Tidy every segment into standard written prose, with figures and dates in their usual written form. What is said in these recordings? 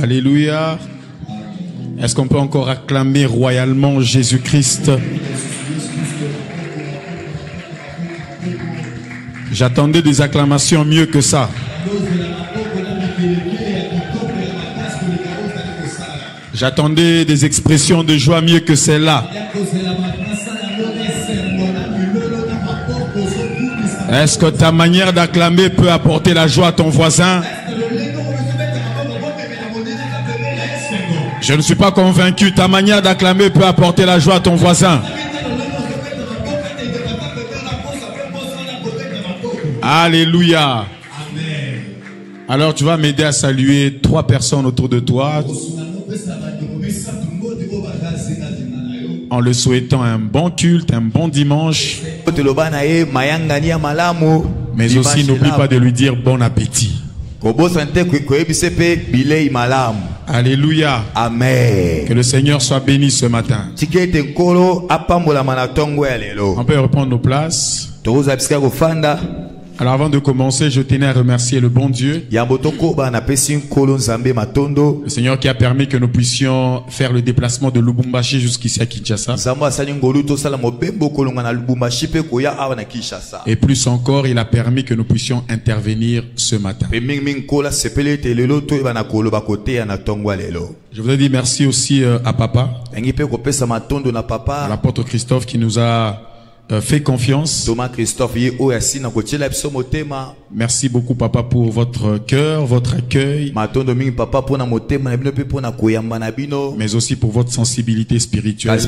Alléluia. Est-ce qu'on peut encore acclamer royalement Jésus-Christ? J'attendais des acclamations mieux que ça. J'attendais des expressions de joie mieux que celle-là. Est-ce que ta manière d'acclamer peut apporter la joie à ton voisin? Je ne suis pas convaincu. Ta manière d'acclamer peut apporter la joie à ton voisin. Alléluia. Alors tu vas m'aider à saluer 3 personnes autour de toi en le souhaitant un bon culte, un bon dimanche. Mais aussi n'oublie pas de lui dire bon appétit. Alléluia. Amen. Que le Seigneur soit béni ce matin. On peut reprendre nos places. Alors avant de commencer, je tenais à remercier le bon Dieu, le Seigneur qui a permis que nous puissions faire le déplacement de Lubumbashi jusqu'ici à Kinshasa. Et plus encore, il a permis que nous puissions intervenir ce matin. Je voudrais dire merci aussi à Papa, à l'apôtre Christophe qui nous a fait confiance. Merci beaucoup Papa pour votre cœur, votre accueil, mais aussi pour votre sensibilité spirituelle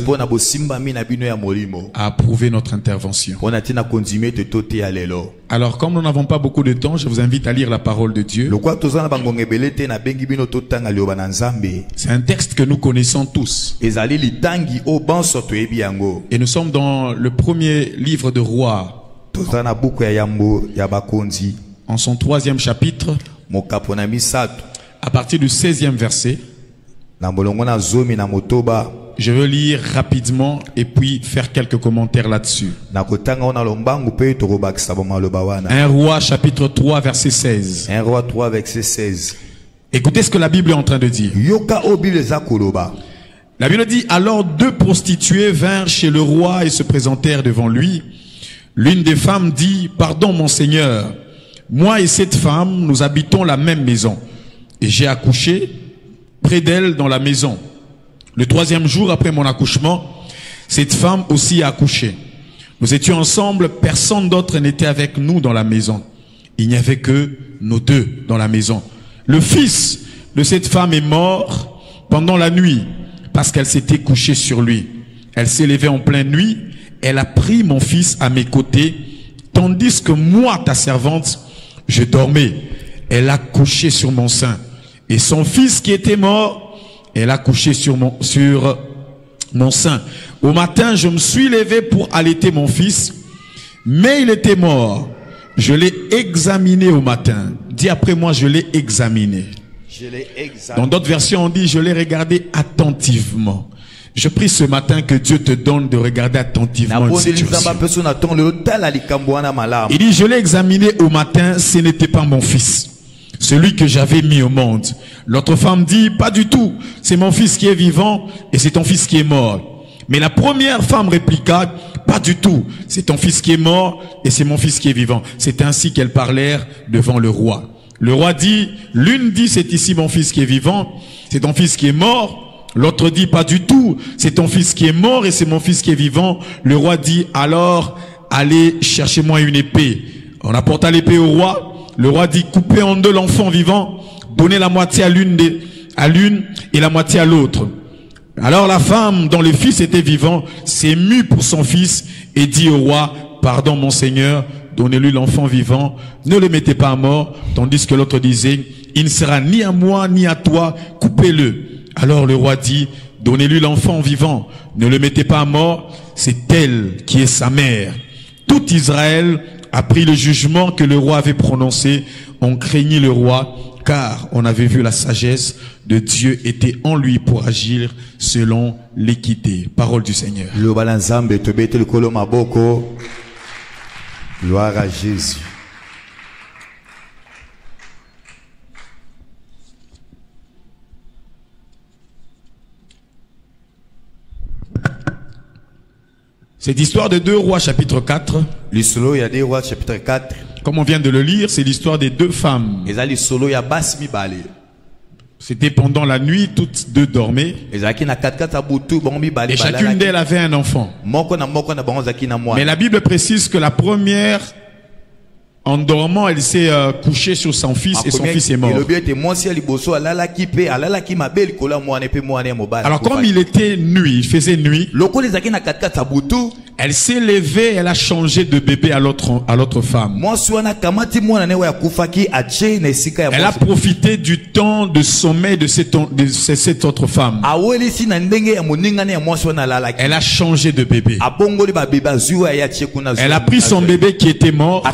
à approuver notre intervention. Alors comme nous n'avons pas beaucoup de temps, je vous invite à lire la parole de Dieu. C'est un texte que nous connaissons tous. Et nous sommes dans le premier livre de Rois, en son 3e chapitre, à partir du 16e verset. Je veux lire rapidement et puis faire quelques commentaires là-dessus. 1 Roi chapitre 3 verset 16. 1 Roi 3 verset 16. Écoutez ce que la Bible est en train de dire. La Bible dit, alors 2 prostituées vinrent chez le roi et se présentèrent devant lui. L'une des femmes dit, pardon mon Seigneur, moi et cette femme, nous habitons la même maison. Et j'ai accouché près d'elle dans la maison. Le 3e jour après mon accouchement, cette femme aussi a accouché. Nous étions ensemble, personne d'autre n'était avec nous dans la maison. Il n'y avait que nous 2 dans la maison. Le fils de cette femme est mort pendant la nuit, parce qu'elle s'était couchée sur lui. Elle s'est levée en pleine nuit, elle a pris mon fils à mes côtés, tandis que moi, ta servante, je dormais. Elle a couché sur mon sein. Et son fils qui était mort, elle a couché sur mon sein. Au matin, je me suis levé pour allaiter mon fils, mais il était mort. Je l'ai examiné au matin. Dis après moi, je l'ai examiné. Dans d'autres versions, on dit, je l'ai regardé attentivement. Je prie ce matin que Dieu te donne de regarder attentivement une situation. Il dit, je l'ai examiné au matin, ce n'était pas mon fils, celui que j'avais mis au monde. L'autre femme dit, pas du tout, c'est mon fils qui est vivant et c'est ton fils qui est mort. Mais la première femme répliqua, pas du tout, c'est ton fils qui est mort et c'est mon fils qui est vivant. C'est ainsi qu'elles parlèrent devant le roi. Le roi dit, l'une dit, c'est ici mon fils qui est vivant, c'est ton fils qui est mort. L'autre dit, pas du tout, c'est ton fils qui est mort et c'est mon fils qui est vivant. Le roi dit, alors, allez, cherchez-moi une épée. On apporta l'épée au roi. Le roi dit, coupez en 2 l'enfant vivant, donnez la moitié à l'une et la moitié à l'autre. Alors la femme dont le fils était vivant s'émut pour son fils et dit au roi, pardon mon Seigneur, donnez-lui l'enfant vivant, ne le mettez pas à mort. Tandis que l'autre disait, il ne sera ni à moi ni à toi, coupez-le. Alors le roi dit, donnez-lui l'enfant vivant, ne le mettez pas à mort, c'est elle qui est sa mère. Tout Israël a pris le jugement que le roi avait prononcé. On craignit le roi, car on avait vu la sagesse de Dieu était en lui pour agir selon l'équité. Parole du Seigneur. Gloire à Jésus. Cette histoire de 2 Rois chapitre 4, L'isolo, il y a 2 Rois chapitre 4. comme on vient de le lire, c'est l'histoire des 2 femmes. Et ça, l'isolo, il y a bas mibale. C'était pendant la nuit, toutes 2 dormaient. Et chacune d'elles avait un enfant. Mais la Bible précise que la première, en dormant, elle s'est couchée sur son fils et son fils est mort. Alors comme il était nuit, il faisait nuit, elle s'est levée, elle a changé de bébé à l'autre femme. Elle a profité du temps de sommeil de cette autre femme. Elle a changé de bébé. Elle a pris son bébé qui était mort.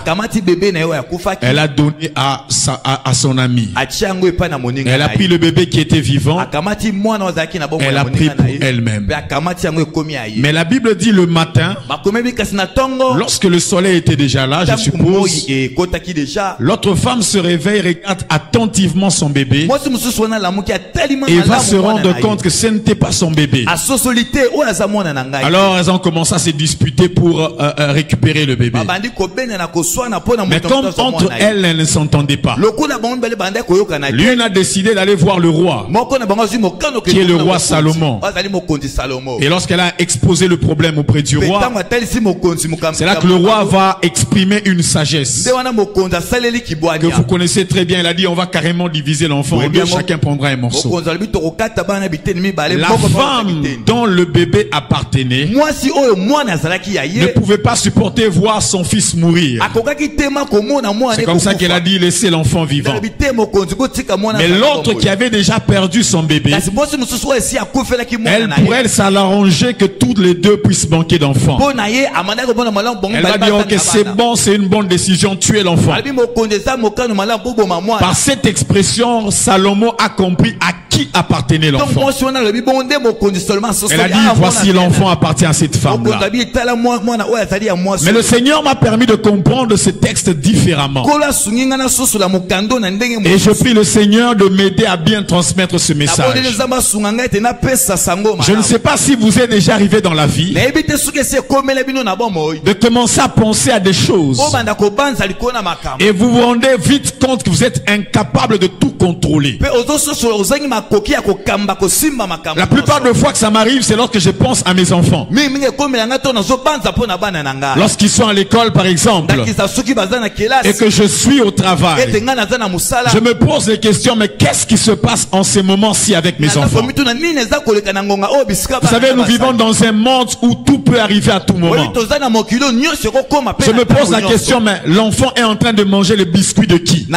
Elle a donné à son ami. Elle a pris le bébé qui était vivant. Elle a pris pour elle-même. Mais la Bible dit le matin, lorsque le soleil était déjà là, je suppose, l'autre femme se réveille, regarde attentivement son bébé et va se rendre compte que ce n'était pas son bébé. Alors elles ont commencé à se disputer pour récupérer le bébé. Mais comme entre elles, elles ne s'entendaient pas, l'une a décidé d'aller voir le roi, qui est le roi Salomon. Et lorsqu'elle a exposé le problème auprès du roi, c'est là que le roi va exprimer une sagesse que vous connaissez très bien. Il a dit on va carrément diviser l'enfant en deux, chacun prendra un morceau. La femme dont le bébé appartenait ne pouvait pas supporter voir son fils mourir. C'est comme ça qu'elle a dit laissez l'enfant vivant. Mais l'autre qui avait déjà perdu son bébé, pour elle ça l'arrangeait que toutes les deux puissent manquer d'enfants. Elle va dire ok c'est bon, c'est une bonne décision, tuer l'enfant. Par cette expression, Salomon a compris à qui appartenait l'enfant. Elle a dit voici l'enfant appartient à cette femme là. Mais le Seigneur m'a permis de comprendre ce texte différemment. Et je prie le Seigneur de m'aider à bien transmettre ce message. Je ne sais pas si vous êtes déjà arrivé dans la vie de commencer à penser à des choses et vous vous rendez vite compte que vous êtes incapable de tout contrôler. La plupart des fois que ça m'arrive, c'est lorsque je pense à mes enfants. Lorsqu'ils sont à l'école par exemple et que je suis au travail, je me pose des questions, mais qu'est-ce qui se passe en ces moments-ci avec mes enfants? Vous savez, nous vivons dans un monde où tout peut arriver à tout moment. Je me pose la question, mais l'enfant est en train de manger le biscuit de qui?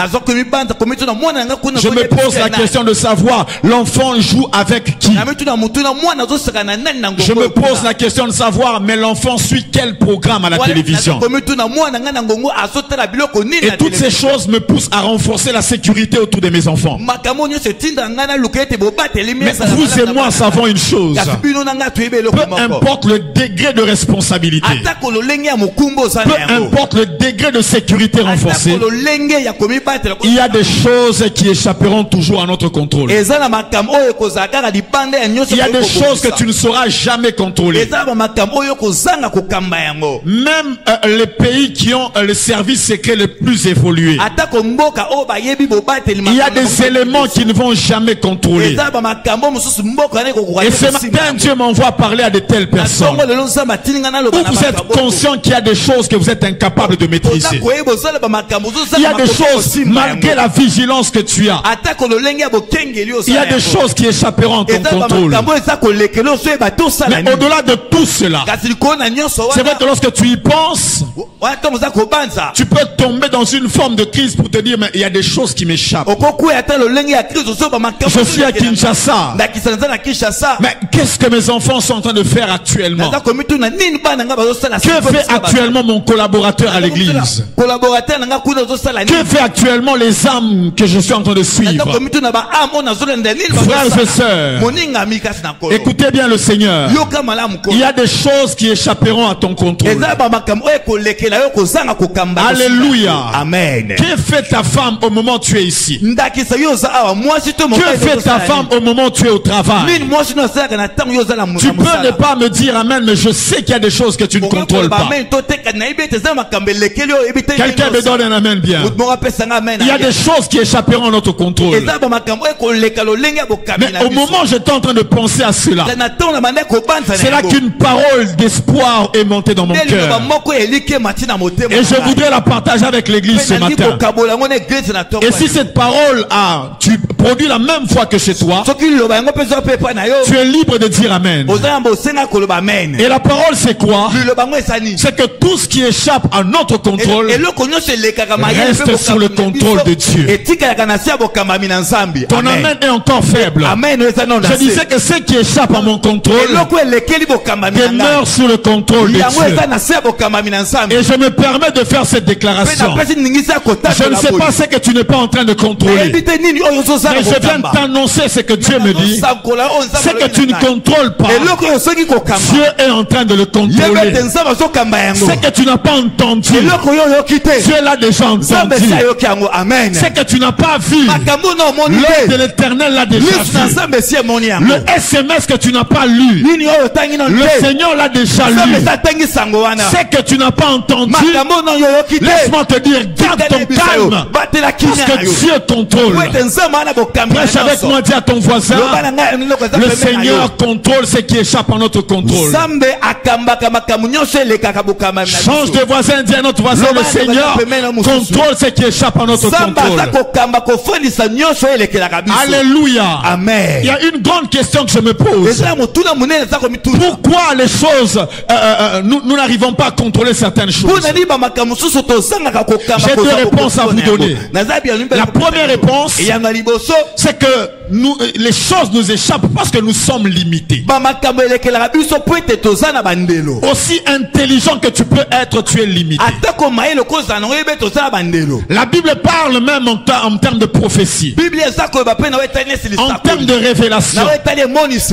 Je me pose la question de savoir l'enfant joue avec qui? Je me pose la question de savoir mais l'enfant suit quel programme à la télévision? Et toutes ces choses me poussent à renforcer la sécurité autour de mes enfants. Mais vous et moi savons une chose: peu importe le degré de responsabilité, peu importe le degré de sécurité renforcée, il y a des choses qui échapperont toujours à notre contrôle. Il y a des choses que tu ne sauras jamais contrôler. Même les pays qui ont le service secret le plus évolué, il y a des éléments qui ne vont jamais contrôler. Et ce matin, Dieu m'envoie parler à de telles personnes où vous êtes conscient qu'il y a des choses que vous êtes incapable de maîtriser. Il y a des choses, malgré la vigilance que tu as, il y a des choses qui échapperont à ton contrôle. Mais au-delà de tout cela, c'est vrai que lorsque tu y penses, tu peux tomber dans une forme de crise pour te dire mais il y a des choses qui m'échappent. Je suis à Kinshasa, mais qu'est-ce que mes enfants sont en train de faire actuellement? Que fait actuellement mon collaborateur à l'église? Que fait actuellement les âmes que je suis en train de suivre? Frères et sœurs, écoutez bien le Seigneur. Il y a des choses qui échapperont à ton contrôle. Alléluia. Amen. Que fait ta femme au moment où tu es ici? Que fait ta femme au moment où tu es au travail? Tu peux ne pas me dire amen, mais je sais qu'il y a des choses que tu ne contrôles pas. Quelqu'un me donne un amen bien. Il y a des choses qui échapperont à notre contrôle. Mais au moment où j'étais en train de penser à cela, c'est là qu'une parole d'espoir est montée dans mon cœur. Et je voudrais la partager avec l'église ce matin. Et si cette parole tu produis la même foi que chez toi, tu es libre de dire amen. Et la parole c'est quoi? C'est que tout ce qui échappe à notre contrôle reste sous le contrôle de Dieu. Ton amen est encore faible. Je disais que ce qui échappe à mon contrôle demeure sous le contrôle de Dieu. Et je me permets de faire cette déclaration. Je ne sais pas ce que tu n'es pas en train de contrôler, mais je viens de t'annoncer ce que Dieu me dit. Ce que tu ne contrôles pas, Dieu est en train de le contrôler. Ce que tu n'as pas entendu, Dieu l'a déjà entendu. Ce que tu n'as pas vu, l'œil de l'Éternel l'a déjà vu. Le SMS que tu n'as pas lu, le Seigneur l'a déjà lu. Ce que tu n'as pas entendu, laisse-moi te dire, garde ton calme, parce que Dieu contrôle. Prêche avec moi, dis à ton voisin, le Seigneur contrôle ce qui échappe à notre contrôle. Change de voisin, dis à notre voisin, le Seigneur contrôle ce qui échappe à notre contrôle. Alléluia. Amen. Il y a une grande question que je me pose. Pourquoi les choses, nous n'arrivons pas à contrôler certaines choses? J'ai deux réponses à vous donner. La première réponse, c'est que les choses nous échappent parce que nous sommes limités. Aussi intelligent que tu peux être, tu es limité. La Bible parle même en termes de prophétie, en termes de révélation.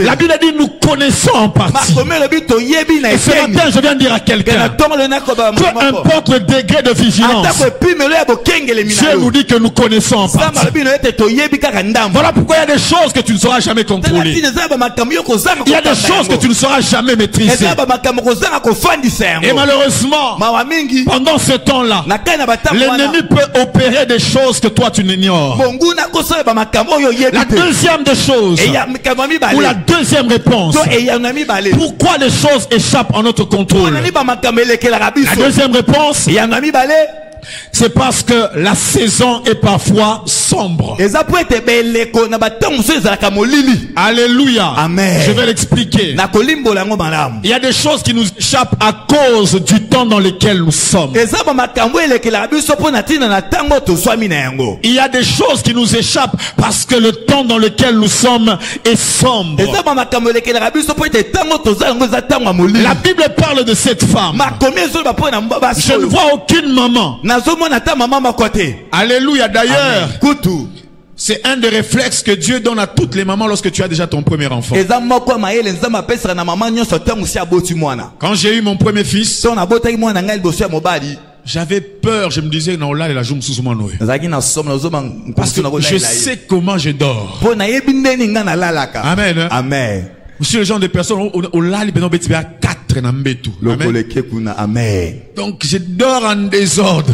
La Bible dit nous connaissons en partie. Et ce matin je viens de dire à quelqu'un, peu importe le degré de vigilance, Dieu nous dit que nous connaissons en partie. Voilà pourquoi il y a des choses que tu ne sauras jamais contrôler. Il y a des choses que tu ne sauras jamais maîtriser. Et malheureusement, pendant ce temps-là, l'ennemi peut opérer des choses que toi tu n'ignores. La deuxième des choses, ou la deuxième réponse, pourquoi les choses échappent à notre contrôle? La deuxième réponse, c'est parce que la saison est parfois sombre. Alléluia. Amen. Je vais l'expliquer. Il y a des choses qui nous échappent à cause du temps dans lequel nous sommes. Il y a des choses qui nous échappent parce que le temps dans lequel nous sommes est sombre. La Bible parle de cette femme. Je ne vois aucune maman. Alléluia. D'ailleurs, c'est un des réflexes que Dieu donne à toutes les mamans lorsque tu as déjà ton premier enfant. Quand j'ai eu mon premier fils, j'avais peur. Je me disais non, là la joue sous moi noé, parce que je sais comment je dors. Amen. Amen. Je suis le genre de personne au là les bénéficiaires à 4 Amen. Donc je dors en désordre.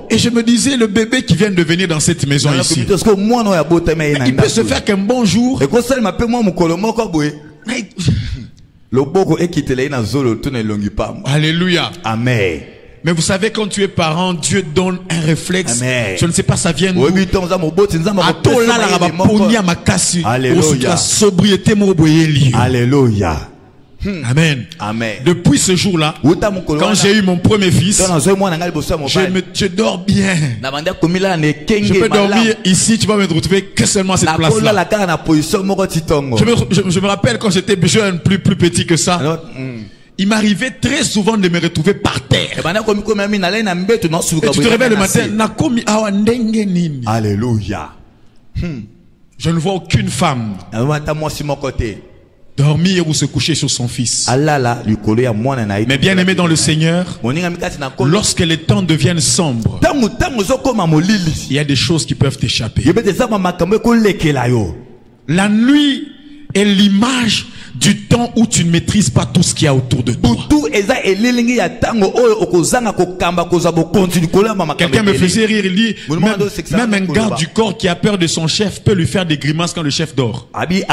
Et je me disais, le bébé qui vient de venir dans cette maison ici, il peut se faire qu'un bon jour. Alléluia. Amen. Mais vous savez, quand tu es parent, Dieu donne un réflexe. Amen. Je ne sais pas, ça vient d'où. Alléluia. Amen. Amen. Depuis ce jour-là, quand j'ai eu mon premier fils, je dors bien. Je peux dormir ici, tu vas me retrouver que seulement à cette place-là. Je me rappelle quand j'étais jeune, plus petit que ça. Il m'arrivait très souvent de me retrouver par terre. Et tu te réveilles le matin. Alléluia. Je ne vois aucune femme dormir ou se coucher sur son fils. Mais bien aimé dans le Seigneur, lorsque les temps deviennent sombres, il y a des choses qui peuvent t'échapper. La nuit est l'image du temps où tu ne maîtrises pas tout ce qu'il y a autour de toi. Quelqu'un me faisait rire, il dit, même un garde du corps qui a peur de son chef peut lui faire des grimaces quand le chef dort. Il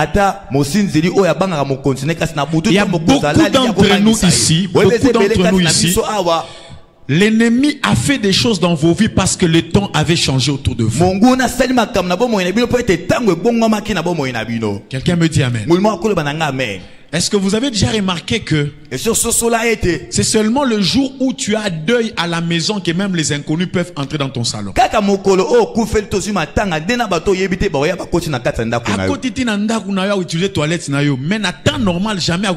y a beaucoup d'entre nous ici, l'ennemi a fait des choses dans vos vies parce que le temps avait changé autour de vous. Quelqu'un me dit amen. Est-ce que vous avez déjà remarqué que c'est seulement le jour où tu as deuil à la maison que même les inconnus peuvent entrer dans ton salon? Mais na temps normal jamais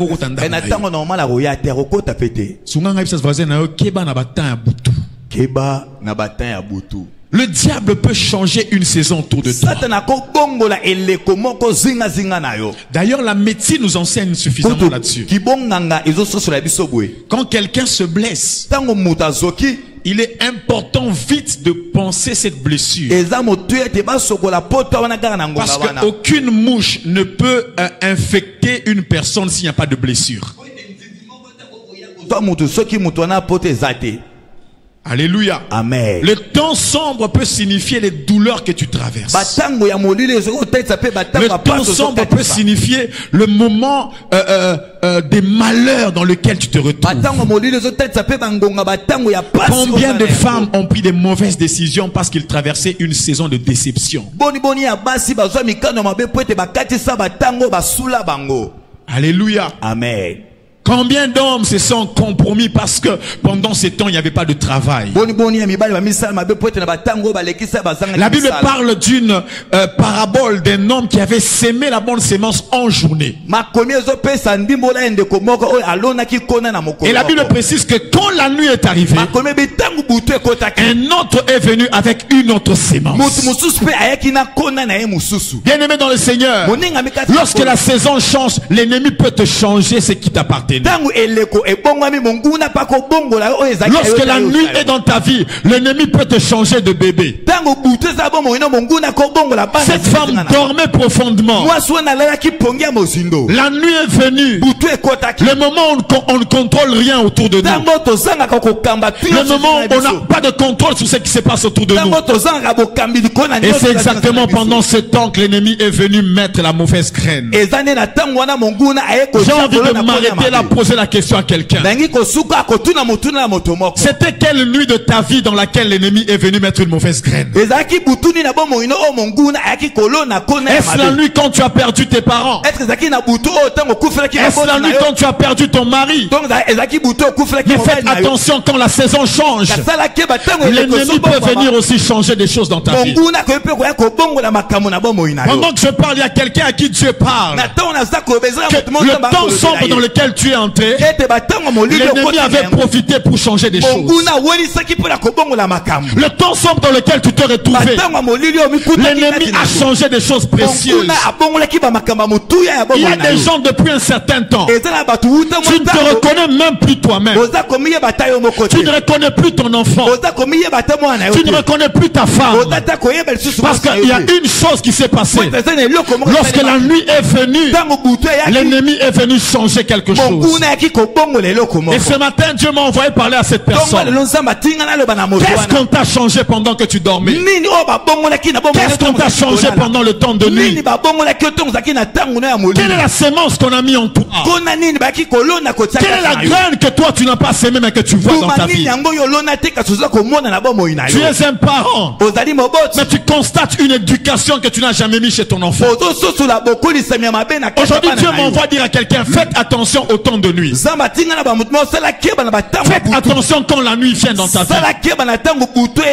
le diable peut changer une saison autour de toi. D'ailleurs, la médecine nous enseigne suffisamment là-dessus. Quand quelqu'un se blesse, il est important vite de penser cette blessure. Parce qu'aucune mouche ne peut infecter une personne s'il n'y a pas de blessure. Alléluia. Amen. Le temps sombre peut signifier les douleurs que tu traverses. Le temps sombre peut signifier le moment des malheurs dans lequel tu te retrouves. Combien de femmes ont pris des mauvaises décisions parce qu'ils traversaient une saison de déception? Alléluia. Amen. Combien d'hommes se sont compromis parce que pendant ces temps il n'y avait pas de travail? La Bible parle d'une parabole d'un homme qui avait sémé la bonne sémence en journée. Et la Bible précise que quand la nuit est arrivée, un autre est venu avec une autre sémence. Bien aimé dans le Seigneur, lorsque la saison change, l'ennemi peut te changer ce qui t'appartenait. Lorsque la nuit est dans ta vie, l'ennemi peut te changer de bébé. Cette femme dormait profondément. La nuit est venue. Le moment où on ne contrôle rien autour de nous. Le moment où on n'a pas de contrôle sur ce qui se passe autour de nous. Et c'est exactement pendant ce temps que l'ennemi est venu mettre la mauvaise graine. J'ai envie de m'arrêter là, poser la question à quelqu'un. C'était quelle nuit de ta vie dans laquelle l'ennemi est venu mettre une mauvaise graine? Est-ce la nuit quand tu as perdu tes parents? Est-ce la nuit quand tu as perdu ton mari? Mais faites attention quand la saison change. L'ennemi peut venir aussi changer des choses dans ta vie. Pendant que je parle, il y a quelqu'un à qui Dieu parle. Que le temps sombre dans lequel tu es entré, l'ennemi avait profité pour changer des choses. Le temps sombre dans lequel tu te retrouvais, l'ennemi a changé des choses précieuses. Il y a des gens depuis un certain temps, tu ne te reconnais même plus toi-même. Tu ne reconnais plus ton enfant. Tu ne reconnais plus ta femme. Parce qu'il y a une chose qui s'est passée. Lorsque la nuit est venue, l'ennemi est venu changer quelque chose. Et ce matin, Dieu m'a envoyé parler à cette personne. Qu'est-ce qu'on t'a changé pendant que tu dormais? Qu'est-ce qu'on t'a changé pendant le temps de nuit? Quelle est la sémence qu'on a mis en toi? Quelle est la graine que toi tu n'as pas sémée mais que tu vois dans ta vie? Tu es un parent, mais tu constates une éducation que tu n'as jamais mis chez ton enfant. Aujourd'hui, Dieu m'envoie dire à quelqu'un, faites attention au temps de nuit. Faites attention quand la nuit vient dans ta vie.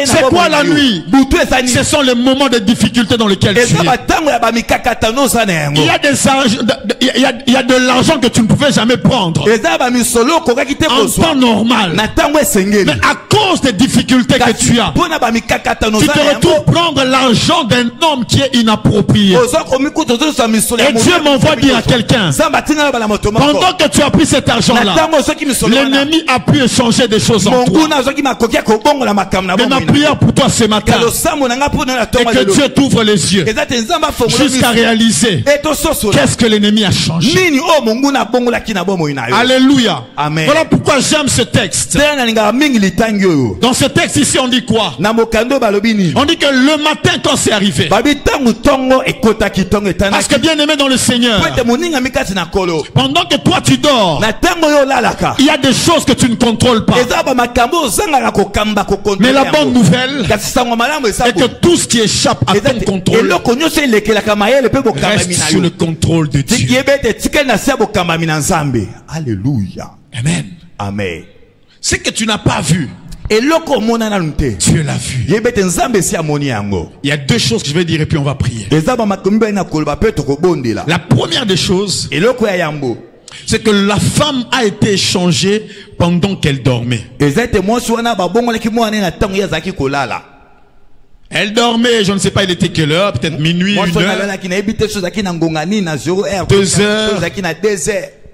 C'est quoi la nuit? Ce sont les moments de difficulté dans lesquels tu es. Il y a de l'argent que tu ne pouvais jamais prendre en temps normal. Mais à cause des difficultés que tu as, tu te retrouves prendre l'argent d'un homme qui est inapproprié. Et Dieu m'envoie dire à quelqu'un, pendant que tu as pris cet argent-là, l'ennemi a pu échanger des choses en toi. Mais ma prière pour toi ce matin est que Dieu t'ouvre les yeux jusqu'à réaliser qu'est-ce que l'ennemi a changé. Alléluia. Amen. Voilà pourquoi j'aime ce texte. Dans ce texte ici on dit quoi? On dit que le matin quand c'est arrivé, parce que bien aimé dans le Seigneur, pendant que toi tu dors, il y a des choses que tu ne contrôles pas. Mais la bonne nouvelle est que tout ce qui échappe à ton contrôle reste sous le contrôle de Dieu. Alléluia. Amen. Amen. Ce que tu n'as pas vu, Dieu l'a vu. Il y a deux choses que je vais dire et puis on va prier. La première des choses, c'est que la femme a été échangée pendant qu'elle dormait. Elle dormait, je ne sais pas, il était quelle heure, peut-être minuit, 1 heure, 2 heures,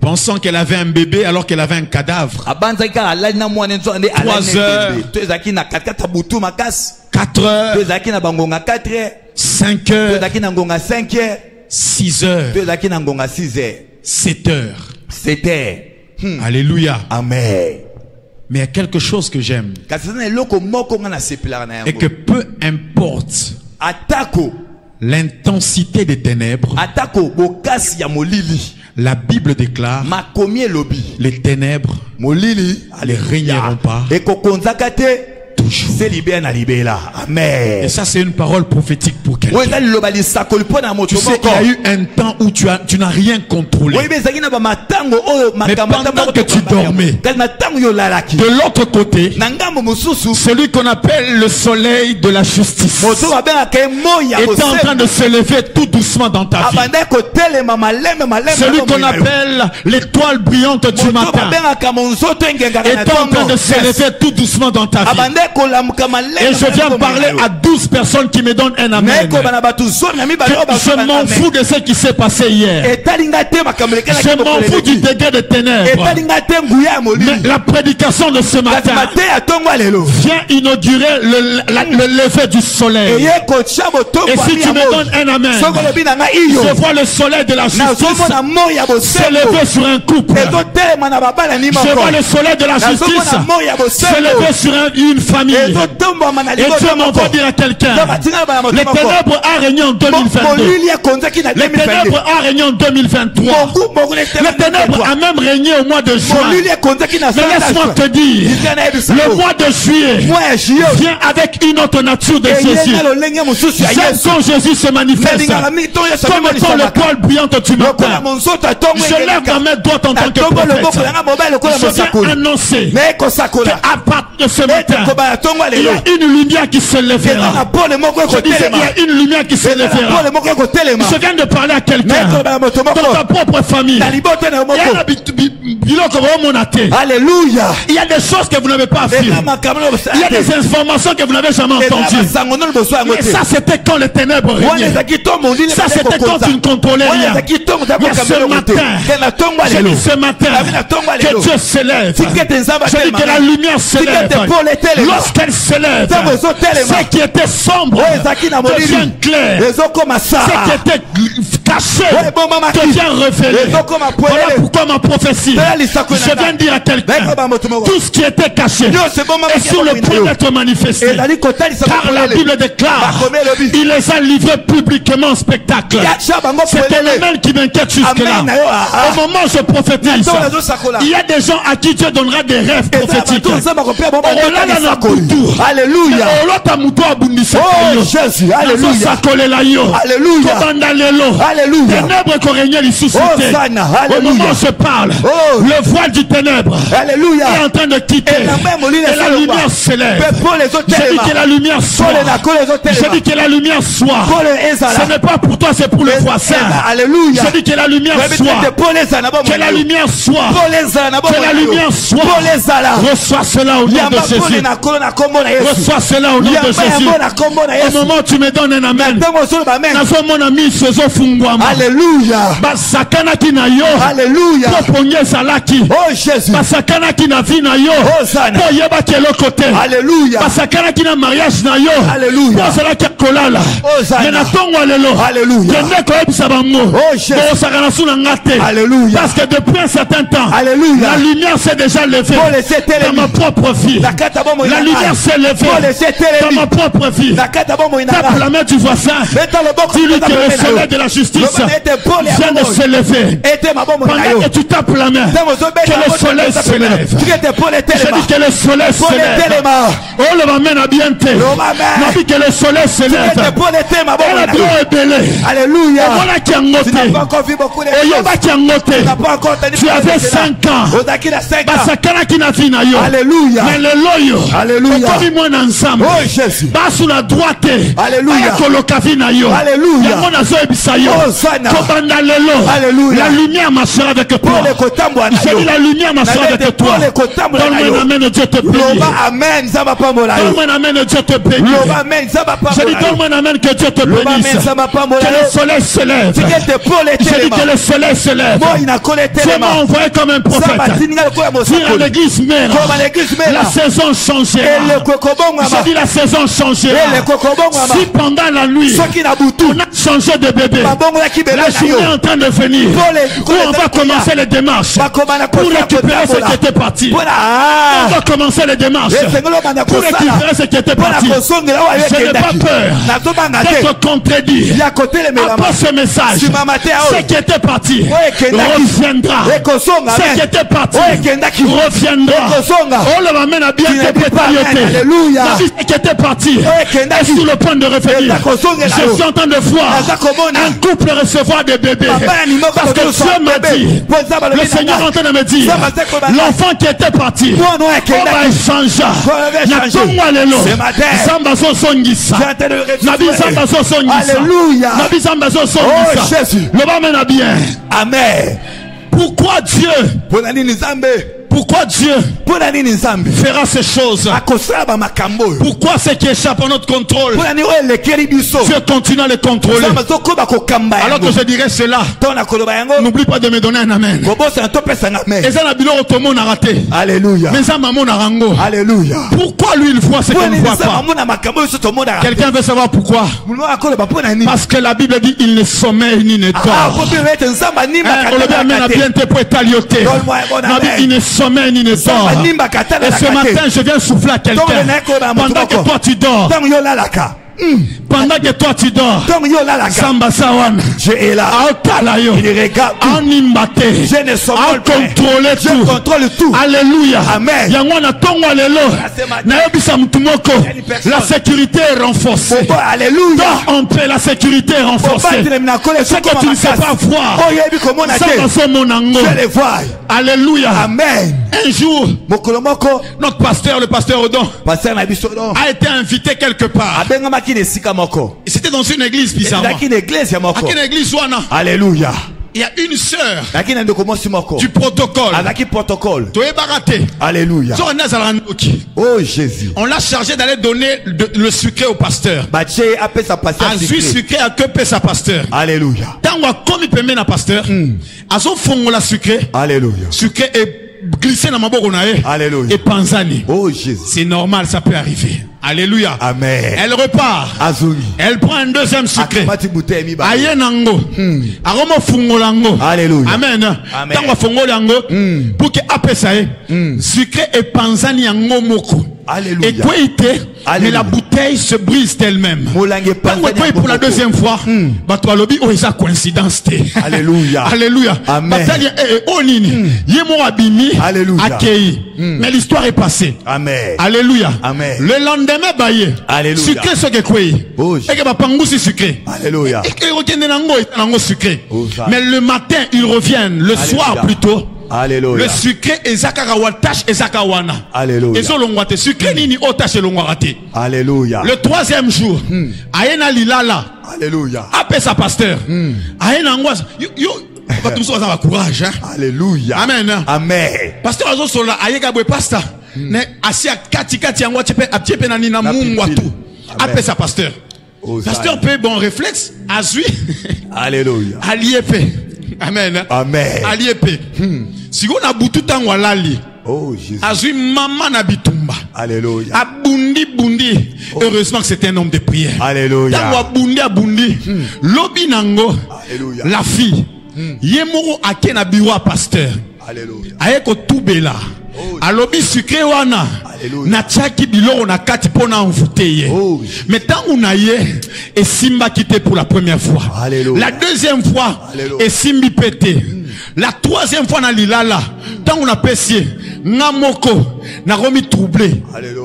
pensant qu'elle avait un bébé alors qu'elle avait un cadavre. 3 heures, 4 heures, 5 heures, 6 heures, 7 heures. Alléluia. Amen. Mais il y a quelque chose que j'aime, et que peu importe l'intensité des ténèbres, la Bible déclare, les ténèbres ne régneront pas toujours. Amen. Et ça c'est une parole prophétique pour quelqu'un. Tu sais qu'il y a eu un temps où tu n'as rien contrôlé. Mais pendant que tu dormais, de l'autre côté, celui qu'on appelle le soleil de la justice est en train de se lever tout doucement dans ta vie. Celui qu'on appelle l'étoile brillante du matin est en train de se lever tout doucement dans ta vie. Et je viens parler à 12 personnes qui me donnent un amen. Je m'en fous de ce qui s'est passé hier. Je m'en fous du degré de ténèbres. Mais la prédication de ce matin vient inaugurer le lever du soleil. Et si tu me donnes un amen, je vois le soleil de la justice se lever sur un couple. Je vois le soleil de la justice se lever sur une famille. Et Dieu m'envoie dire à quelqu'un, les ténèbres a régné en 2022. Les ténèbres a régné en 2023. Les ténèbres a même régné au mois de juin. Mais laisse-moi te dire, le mois de juillet vient avec une autre nature de Jésus. J'aime quand Jésus se manifeste comme étant le poil brillant du matin. Je lève ma main droite en tant que prophète. Je viens annoncer qu'à partir de ce matin, il y a une lumière qui se lèvera. Je disais, il y a une lumière qui se lèvera. Je viens de parler à quelqu'un dans ta propre famille. Alléluia. Il y a des choses que vous n'avez pas vues. Il y a des informations que vous n'avez jamais entendues. Mais ça c'était quand les ténèbres régnaient. Ça c'était quand tu ne contrôlais rien. Mais ce matin, je dis ce matin que Dieu se lève. Je dis que la lumière se lève. Lorsqu'elle se lève, ce qui était sombre devient clair. Ce qui était caché devient révélé. Voilà pourquoi ma prophétie, je viens de dire à quelqu'un, tout ce qui était caché est sur le point d'être manifesté. Car la Bible déclare, il les a livrés publiquement en spectacle. C'est l'élément qui m'inquiète jusque-là. Au moment où je prophétise, il y a des gens à qui Dieu donnera des rêves prophétiques. Alléluia. Oh Jésus, alléluia. Alléluia. ténèbres qu'on régnait les sous-cités. Au moment où je parle, le voile du ténèbre est en train de quitter. Et la lumière s'élève. Je dis que la lumière soit. Je dis que la lumière soit. Ce n'est pas pour toi, c'est pour le voisin. Je dis que la lumière soit. Que la lumière soit. Que la lumière soit. Reçois cela au nom de Jésus. Reçois cela au nom de Jésus. Au moment où tu me donnes un amen, mon ami Sozo Fungwama. Alléluia. Basakana kinayo. Alléluia. Poponye salaki. Oh Jésus. Basakana kina vie na yo. Po yeba kelo côté. Alléluia. Basakana kina mariage na yo. Alléluia. Po salaki kolala. Mena tongo lelo. Alléluia. Kende ko ebisa bango. Oh Jésus. Ko sakana suna ngate. Alléluia. Parce que depuis un certain temps, Alléluia. la lumière s'est déjà levée dans ma propre vie. La lumière s'est levée dans ma propre vie. Tape la main du voisin. Dis-lui que le soleil de la justice vient de se lever. Pendant que tu tapes la main, que le soleil se lève. Je dis que le soleil se lève. Oh, le maman a bien été. Je dis que le soleil se lève. Elle a droit et belé. Alléluia. Voilà qui a noté. Tu avais 5 ans. Basakana qui n'a fini. Alléluia. Mais le loyo. Alléluia. Comme moi ensemble. Oh Jésus. Bas sous la droite. Alléluia. Alléluia. La lumière marchera avec toi. Je dis la lumière marchera avec toi. Donne-moi un amen, Dieu te bénit. Donne-moi un amen, Dieu te bénit. Je dis donne-moi un amen, que Dieu te bénisse. Que le soleil se lève. Je dis que le soleil se lève. Tu m'as envoyé comme un prophète. Dire à l'église mère, la saison changeait. Je dis la saison changeait. Si pendant la nuit on a changé de bébé, la journée est en train de venir où on va commencer les démarches pour récupérer ce qui était parti. On va commencer les démarches pour récupérer ce qui était parti. Je n'ai pas peur d'être contredit. Après ce message, ce qui était parti reviendra. Ce qui était parti reviendra. Oh, le maman a bien interprété. Alléluia. Ce qui était parti est sur le point de revenir. Je suis en train de voir un couple recevoir des bébés. Parce que Dieu m'a dit, le Seigneur est en train de me dire, l'enfant qui était parti, on va échanger. Le maman a bien. Amen. Pourquoi Dieu fera ces choses? Pourquoi ce qui échappe à notre contrôle, Dieu continue à les contrôler? Alors que je dirais cela, n'oublie pas de me donner un amen. Alléluia. Alléluia. Pourquoi lui il voit ce qu'on ne voit pas? Quelqu'un veut savoir pourquoi? Parce que la Bible dit il ne sommeille ni ne dort. Il ne sommeil ni ne dort. Et ce matin je viens souffler à quelqu'un pendant que toi tu dors. Pendant que toi tu dors, Samba Sawan, je est là. Il regarde. Je contrôle tout. Alléluia. Amen. La sécurité est renforcée. Alléluia. En paix, la sécurité est renforcée. Ce que tu ne sais pas voir, je les vois. Alléluia. Amen. Un jour, notre pasteur, le pasteur Odon, a été invité quelque part. C'était dans une église bizarrement. Une église Wana. Alléluia. Il y a une sœur du protocole. Alléluia. Oh Jésus. On l'a chargé d'aller donner le sucré au pasteur. Ensuite sucré à que paie sa pasteur. Alléluia. Comme il peut mener un pasteur, azo fongo la sucré. Alléluia. Sucré est glissé dans ma bogonae. Alléluia. Et panzani. Oh Jésus. C'est normal, ça peut arriver. Alléluia. Amen. Elle repart. Azuri. Elle prend un deuxième sucré. Ayenango. Aroma fungolango. Alléluia. Amen. Tango fungolango. Pour que apesae. Sucré et panzani yango moko. Alléluia. Et quoi était? Mais la bouteille se brise elle-même. Pour la deuxième fois, Batoualobi, oh, c'est coïncidence. Alléluia. Alléluia. Amen. Yemo abimi. Alléluia. Accueilli. Mais l'histoire est passée. Amen. Alléluia. Amen. Le lendemain, lendemain baye. Alléluia. Sucré ce que quoi. Et que bapangusi sucré. Alléluia. Et que nango sucré. Mais le matin ils reviennent, le soir plutôt. Alléluia. Le sucré ezaka watash ezaka wana. Alléluia. Ezo longwate sucré nini otash longwate. Alléluia. Le troisième jour, ayena lilala. Alléluia. Appelle sa pasteur. Ayena ngwas yo pas tout ça va courage hein. Alléluia. Amen. Amen. Pasteur azo sola ayega bwe pasteur. Ne asia kati yango tiepe na nina mungu atu. Appelle sa pasteur. Pasteur peut bon réflexe azui. Alléluia. Aliepe. Amen. Amen. Aliepe. Si on a boutu tango alali. Oh Jésus. Azui mama na bitumba. Alléluia. Abundi. Heureusement que c'était un homme de prière. Alléluia. Tango abundi. Lobi nango. Alléluia. La fille. Yemoro ake na biwa pasteur. Alléluia. Ayeko tubela. Alobi sucré wana. Na tchaki biloro na kati pona envoûter. Mais tant on a et simba quitté pour la première fois. Alléluia. La deuxième fois et simbi pété. La troisième fois na lilala. Tant on a pessier ngamoko na romi troublé.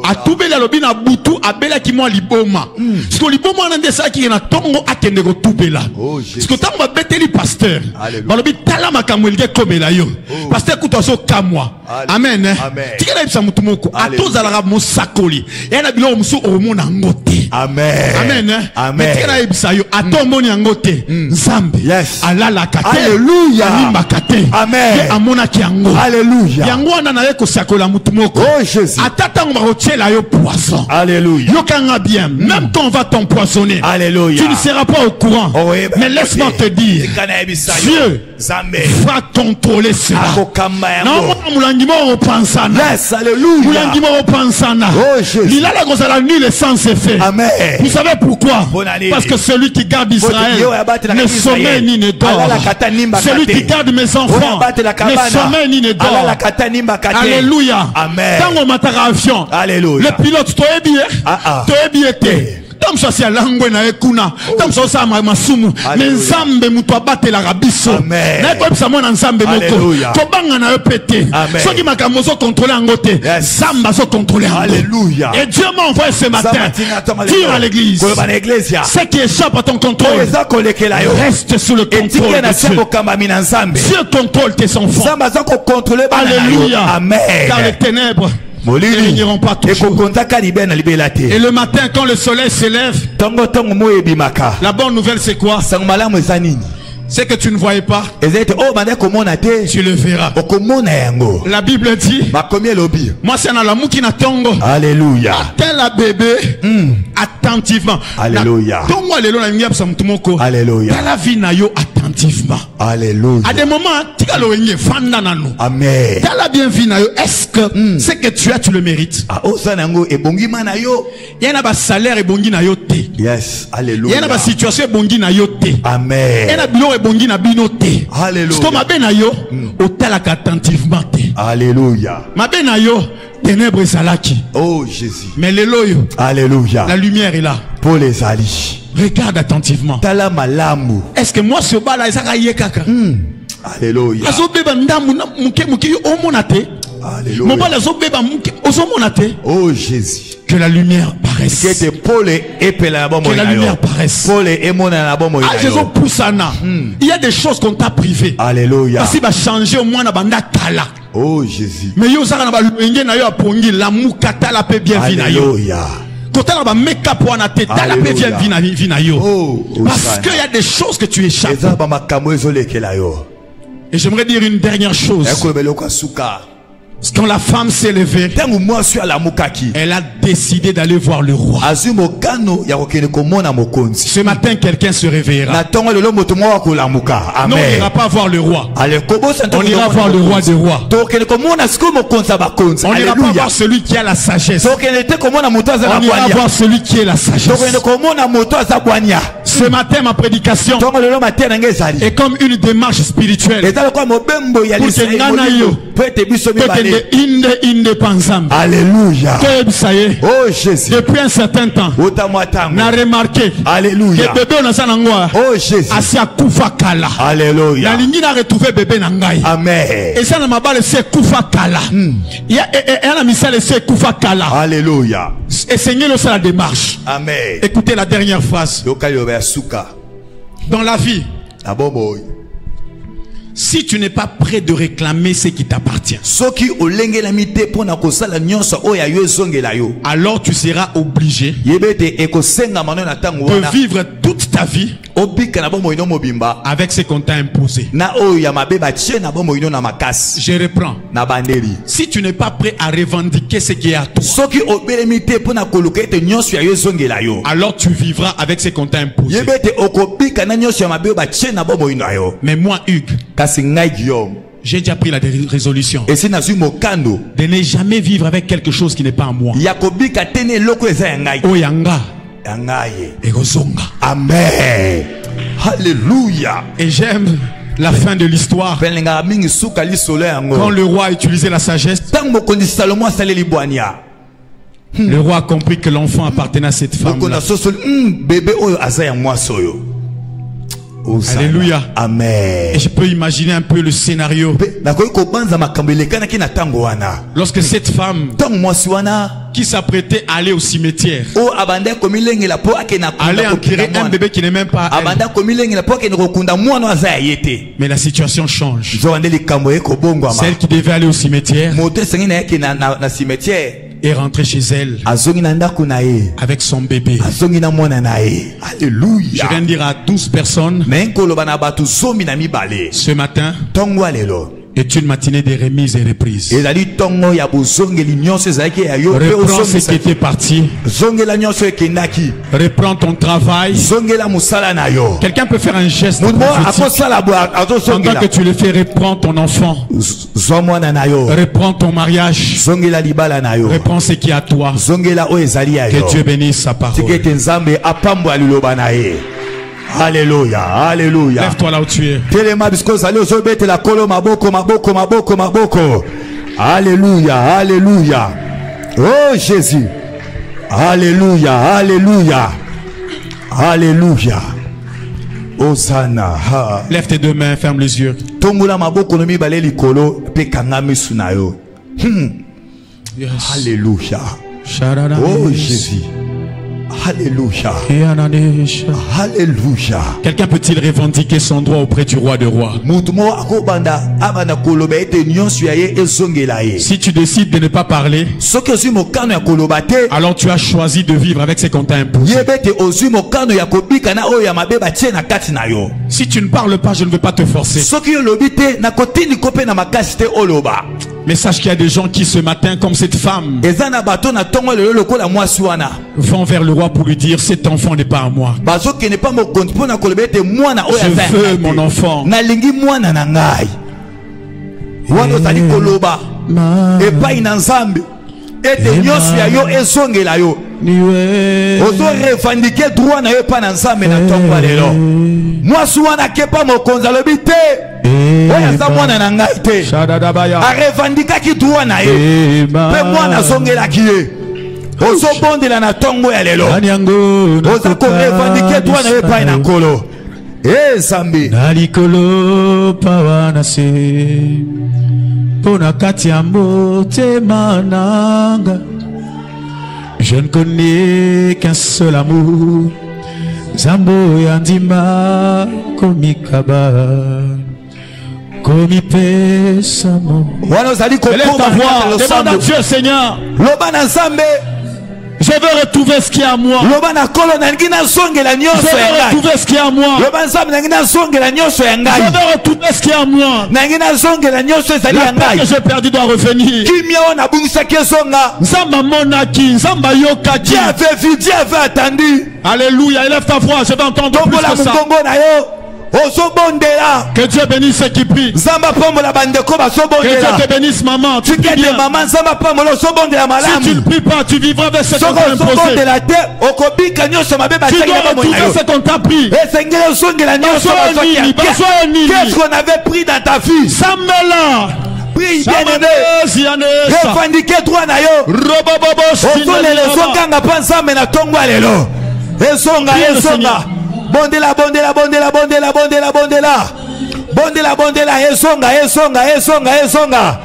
A troublé la lobi na butu abela ki mo liboma. Ce que liboma na ndesa ki na tongo akende ko tubela. Ce que tant va beteli pasteur. Ba lobi tala makamwelge komela yo. Pasteur kutoso kamwa. Amen. Tikela ibsa mutu moko atoza la musakoli. Ya na bilo musu omona ngote. Amen. Amen. Amen. Tikela ibsa yo atomoni ngote. Nzambe. Yes. Alala kate. Alléluia. Nimba kate. Amen. Amona kiango. Alléluia. Yango wana na yeko sakola mutu moko. Oh Jésus. Atata on va retirer la yo poisson. Alléluia. Yo kanga bien. Même quand on va t'empoisonner. Alléluia. Tu ne seras pas au courant. Oh, oui, mais laisse-moi te dire. Dieu va contrôler cela. Non, moulangi mo pensana. Yes, alléluia. Moulangi mo pensana. Oh Jésus. Lilala gozala nul sans effet. Amen. Vous savez pourquoi? Parce que celui qui garde Israël ne sommeille ni ne dort. Celui qui garde mes enfants ne sommeille ni ne dort. Alléluia. Amen. Dans mon mataravion, Alléluia. le pilote, tu es bien été. Tam so sia langwe na ekuna tam so sa masumu nzambe mutu abatela rabiso na ko psa mona nzambe moko to banga na epete soki makambo so contrôler ngote samba so contrôler. Alléluia. Et Dieu m'a envoyé ce matin dire à l'église ce qui échappe à ton contrôle reste sous le contrôle de Dieu. Dieu contrôle tes enfants. Alléluia. Amen. Car les ténèbres ils n'iront pas toujours. Et le matin quand le soleil s'élève, la bonne nouvelle c'est quoi? C'est que tu ne voyais pas, tu le verras. La Bible dit, moi c'est dans la moukina tongo. Alléluia. Attends la bébé attentivement. Alléluia. Alléluia. La vie na yo attentivement. Alléluia. À des moments, amen. Dans la bien vie na yo, est-ce que c'est que tu as, tu le mérites? Il y en a un salaire et bongi na yo te. Yes. Alléluia. Il y en a une situation et bongi na yo te. Amen. Il y en a bilo et bongi na bino te. Alléluia. Parce que ma ben na yo, otalaka attentivement te. Alléluia. Ma ben na yo, ténèbres salaki. Oh Jésus. Mais les loyo. Alléluia. La lumière est là. Pour les alliés. Regarde attentivement. Est-ce que moi ce bas là ça va y kaka? Alléluia. Alléluia. Oh Jésus. Que la lumière paraisse. Que la lumière paraisse. Il y a des choses qu'on t'a privé. Alléluia. Parce qu'il va changer au moins na banda kala. Oh Jésus. Mais yo ça na ba luenge na yo apongi la mukata la pe bien vie na yo. Alléluia. Quand on va make up pour la tête, la pe bien vie na yo. Parce qu'il y a des choses que tu échappes. Et j'aimerais dire une dernière chose. Quand la femme s'est levée, elle a décidé d'aller voir le roi. Ce matin, quelqu'un se réveillera. Non, on n'ira pas voir le roi. On ira voir le roi des rois. On n'ira pas voir celui qui a la sagesse. On ira voir celui qui est la sagesse. Ce matin, ma prédication est comme une démarche spirituelle. Pour que inde panzam. Alléluia. Ça y est. Oh Jésus. Depuis un certain temps, on a remarqué Alléluia. que bébé on a ça n'angoa. Oh Jésus. Asia kufa kala. Alléluia. La ligne a retrouvé bébé n'angai. Amen. Et ça n'a pas laissé kufa kala. Il y a un misal laissé kufa kala. Alléluia. Et Seigneur le la démarche. Amen. Écoutez la dernière phrase. Dans la vie, si tu n'es pas prêt de réclamer ce qui t'appartient, alors tu seras obligé de vivre toute ta vie avec ce qu'on t'a imposé. Je reprends. Si tu n'es pas prêt à revendiquer ce qui est à toi, alors tu vivras avec ce qu'on t'a imposé. Mais moi, Hugues, j'ai déjà pris la résolution de ne jamais vivre avec quelque chose qui n'est pas à moi. Oyanga. Amen. Alléluia. Et j'aime la fin de l'histoire. Quand le roi a utilisé la sagesse, le roi a compris que l'enfant appartenait à cette femme. Alléluia. Amen. Et je peux imaginer un peu le scénario. Lorsque cette femme qui s'apprêtait à aller au cimetière allait enterrer un bébé qui n'est même pas à elle. Mais la situation change. Celle qui devait aller au cimetière est rentrée chez elle avec son bébé. Alléluia. Je viens de dire à 12 personnes ce matin est une matinée de remise et reprise. Reprends ce qui était parti. Reprends ton travail. Quelqu'un peut faire un geste prophétique. Pendant que tu le fais, reprends ton enfant. Reprends ton mariage. Reprends ce qui est à toi. Que Dieu bénisse sa parole. Alléluia, alléluia. Lève-toi là où tu es. Alléluia, alléluia. Oh Jésus. Alléluia, alléluia. Alléluia. Hosanna. Lève tes deux mains, ferme les yeux. Alléluia. Oh Jésus. Alléluia. Alléluia. Quelqu'un peut-il revendiquer son droit auprès du roi de rois? Si tu décides de ne pas parler, alors tu as choisi de vivre avec ce qu'on t'a imposé. Si tu ne parles pas, je ne veux pas te forcer. Mais sache qu'il y a des gens qui ce matin, comme cette femme, vont vers le roi pour lui dire: cet enfant n'est pas à moi. Je veux mon enfant. ozobondela na tongo ya lelo oza korevandike droit na yo epai na nkolo Nzambe na likolo pawa na se mpona kati ya motema nanga. Je ne connais qu'un seul amour, Zambo yandima komikaba komipesa mo. Élève ta voix, demande à Dieu: Seigneur, loba na Nzambe, je veux retrouver ce qui est à moi. Je veux retrouver ce qui est à moi. Je veux retrouver ce qui est à moi. La paix que j'ai perdue doit revenir. Nzamba monaki, Nzamba yokaki. Dieu avait vu, Dieu avait attendu. Alléluia, élève ta voix, je vais entendre plus que ça. Que Dieu bénisse ceux qui prient. Que Dieu te bénisse, maman. Tu pries bien. Si tu ne pries pas, tu vivras avec ce qu'on t'a imposé. Tu dois retrouver ce qu'on t'a pris. Qu'est-ce qu'on avait pris dans ta vie? Samela. Prie bien-aimé. Revendiquez droit na yo. Osole les songanga pansa mena tongwa lelo. Esonga. Bondela. Bondela, esonga.